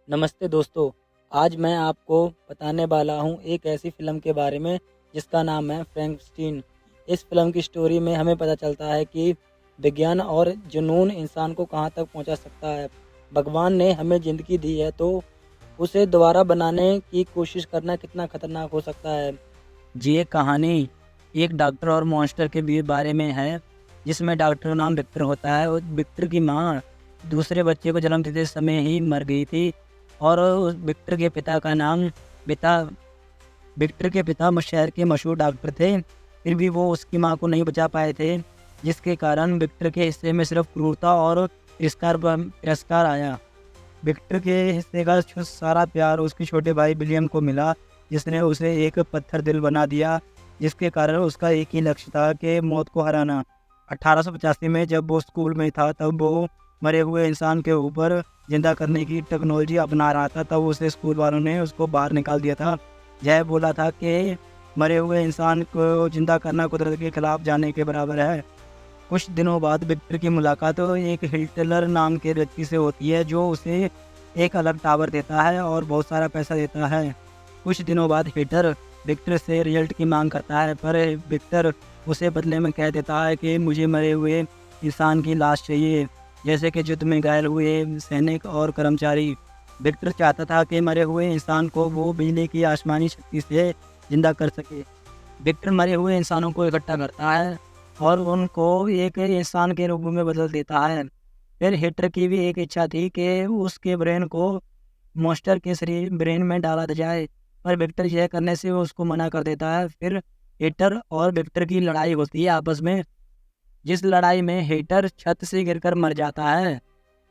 नमस्ते दोस्तों, आज मैं आपको बताने वाला हूँ एक ऐसी फ़िल्म के बारे में जिसका नाम है फ्रैंकस्टीन। इस फ़िल्म की स्टोरी में हमें पता चलता है कि विज्ञान और जुनून इंसान को कहाँ तक पहुँचा सकता है। भगवान ने हमें ज़िंदगी दी है तो उसे दोबारा बनाने की कोशिश करना कितना खतरनाक हो सकता है। ये कहानी एक डॉक्टर और मॉन्स्टर के बारे में है, जिसमें डॉक्टर का नाम विक्टर होता है और विक्टर की माँ दूसरे बच्चे को जन्म देते समय ही मर गई थी और उस विक्टर के पिता का नाम पिता विक्टर के पिता शहर के मशहूर डॉक्टर थे। फिर भी वो उसकी माँ को नहीं बचा पाए थे, जिसके कारण विक्टर के हिस्से में सिर्फ क्रूरता और तिरस्कार आया। विक्टर के हिस्से का सारा प्यार उसके छोटे भाई विलियम को मिला, जिसने उसे एक पत्थर दिल बना दिया, जिसके कारण उसका एक ही लक्ष्य था कि मौत को हराना। 1885 में जब वो स्कूल में था तब वो मरे हुए इंसान के ऊपर जिंदा करने की टेक्नोलॉजी अपना रहा था। तब उसे स्कूल वालों ने उसको बाहर निकाल दिया था। यह बोला था कि मरे हुए इंसान को जिंदा करना कुदरत के खिलाफ जाने के बराबर है। कुछ दिनों बाद विक्टर की मुलाकात एक हिटलर नाम के व्यक्ति से होती है, जो उसे एक अलग टावर देता है और बहुत सारा पैसा देता है। कुछ दिनों बाद हिटलर विक्टर से रिजल्ट की मांग करता है, पर विक्टर उसे बदले में कह देता है कि मुझे मरे हुए इंसान की लाश चाहिए, जैसे कि युद्ध में घायल हुए सैनिक और कर्मचारी। विक्टर चाहता था कि मरे हुए इंसान को वो बिजली की आसमानी शक्ति से जिंदा कर सके। विक्टर मरे हुए इंसानों को इकट्ठा करता है और उनको एक इंसान के रूप में बदल देता है। फिर हिटलर की भी एक इच्छा थी कि उसके ब्रेन को मॉन्स्टर के शरीर ब्रेन में डाला जाए, पर विक्टर यह करने से उसको मना कर देता है। फिर हिटलर और विक्टर की लड़ाई होती है आपस में, जिस लड़ाई में हिटलर छत से गिरकर मर जाता है।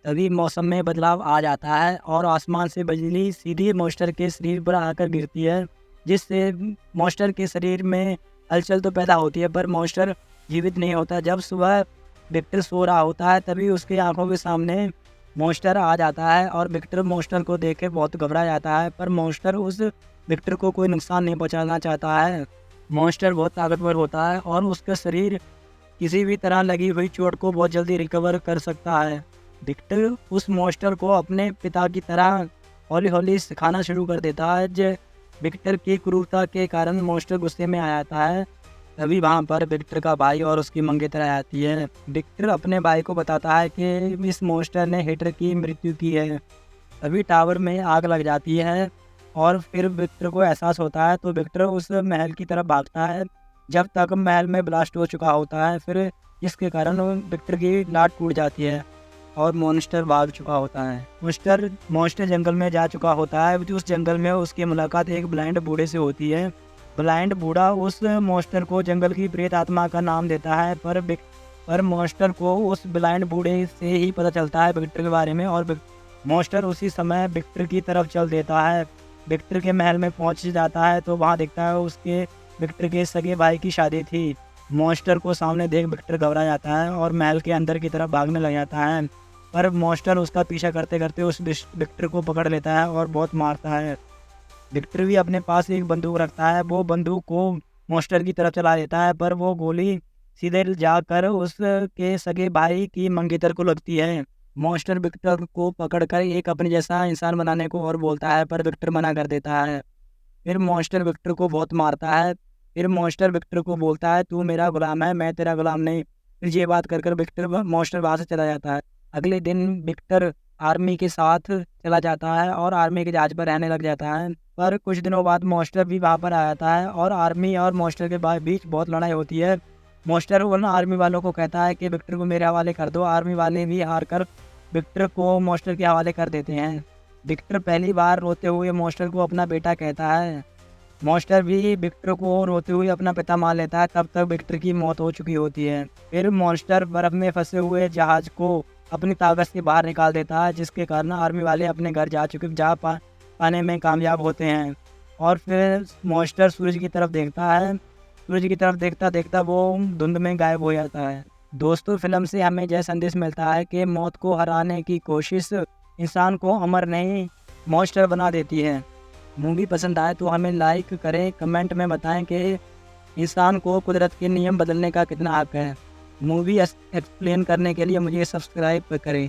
तभी मौसम में बदलाव आ जाता है और आसमान से बिजली सीधी मॉन्स्टर के शरीर पर आकर गिरती है, जिससे मॉन्स्टर के शरीर में हलचल तो पैदा होती है, पर मॉन्स्टर जीवित नहीं होता। जब सुबह विक्टर सो रहा होता है तभी उसकी आंखों के सामने मॉन्स्टर आ जाता है और विक्टर मॉन्स्टर को देख के बहुत घबरा जाता है, पर मॉन्स्टर उस विक्टर को कोई नुकसान नहीं पहुंचाना चाहता है। मॉन्स्टर बहुत ताकतवर होता है और उसका शरीर किसी भी तरह लगी हुई चोट को बहुत जल्दी रिकवर कर सकता है। विक्टर उस मॉन्स्टर को अपने पिता की तरह हौली हौली सिखाना शुरू कर देता है। विक्टर की क्रूरता के कारण मॉन्स्टर गुस्से में आ जाता है। तभी वहाँ पर विक्टर का भाई और उसकी मंगेतर आ जाती है। विक्टर अपने भाई को बताता है कि इस मॉन्स्टर ने हिटलर की मृत्यु की है। तभी टावर में आग लग जाती है और फिर विक्टर को एहसास होता है, तो विक्टर उस महल की तरफ भागता है जब तक महल में ब्लास्ट हो चुका होता है। फिर जिसके कारण विक्टर की लाट टूट जाती है और मॉन्स्टर भाग चुका होता है। मॉन्स्टर जंगल में जा चुका होता है। उस जंगल में उसकी मुलाकात एक ब्लाइंड बूढ़े से होती है। ब्लाइंड बूढ़ा उस मॉन्स्टर को जंगल की प्रेत आत्मा का नाम देता है, पर मॉन्स्टर को उस ब्लाइंड बूढ़े से ही पता चलता है विक्टर के बारे में, और मॉन्स्टर उसी समय विक्टर की तरफ चल देता है। विक्टर के महल में पहुंच जाता है तो वहां देखता है उसके विक्टर के सगे भाई की शादी थी। मॉन्स्टर को सामने देख विक्टर घबरा जाता है और महल के अंदर की तरफ भागने लग जाता है, पर मॉन्स्टर उसका पीछा करते करते उस विक्टर को पकड़ लेता है और बहुत मारता है। विक्टर भी अपने पास एक बंदूक रखता है। वो बंदूक को मॉन्स्टर की तरफ चला देता है, पर वो गोली सीधे जाकर उसके सगे भाई की मंगेतर को लगती है। मॉन्स्टर विक्टर को पकड़कर एक अपने जैसा इंसान बनाने को और बोलता है, पर विक्टर मना कर देता है। फिर मॉन्स्टर विक्टर को बहुत मारता है। फिर मॉन्स्टर विक्टर को बोलता है, तू मेरा गुलाम है, मैं तेरा गुलाम नहीं। फिर ये बात कर विक्टर मॉन्स्टर वहाँ से चला जाता है। अगले दिन विक्टर आर्मी के साथ चला जाता है और आर्मी के जहाज पर रहने लग जाता है। पर कुछ दिनों बाद मॉन्स्टर भी वहाँ पर आ जाता है और आर्मी और मॉन्स्टर के बीच बहुत लड़ाई होती है। मॉन्स्टर वरना आर्मी वालों को कहता है कि विक्टर को मेरे हवाले कर दो। आर्मी वाले भी हार कर विक्टर को मॉन्स्टर के हवाले कर देते हैं। विक्टर पहली बार रोते हुए मॉन्स्टर को अपना बेटा कहता है। मॉन्स्टर भी विक्टर को रोते हुए अपना पिता मान लेता है। तब तक विक्टर की मौत हो चुकी होती है। फिर मॉन्स्टर बर्फ में फंसे हुए जहाज को अपनी ताकत से बाहर निकाल देता है, जिसके कारण आर्मी वाले अपने घर जा पाने में कामयाब होते हैं। और फिर मॉन्स्टर सूरज की तरफ देखता है। सूरज की तरफ देखता देखता वो धुंध में गायब हो जाता है। दोस्तों, फिल्म से हमें यह संदेश मिलता है कि मौत को हराने की कोशिश इंसान को अमर नहीं मॉन्स्टर बना देती है। मूवी पसंद आए तो हमें लाइक करें, कमेंट में बताएं कि इंसान को कुदरत के नियम बदलने का कितना हक है। मूवी एक्सप्लेन करने के लिए मुझे सब्सक्राइब करें।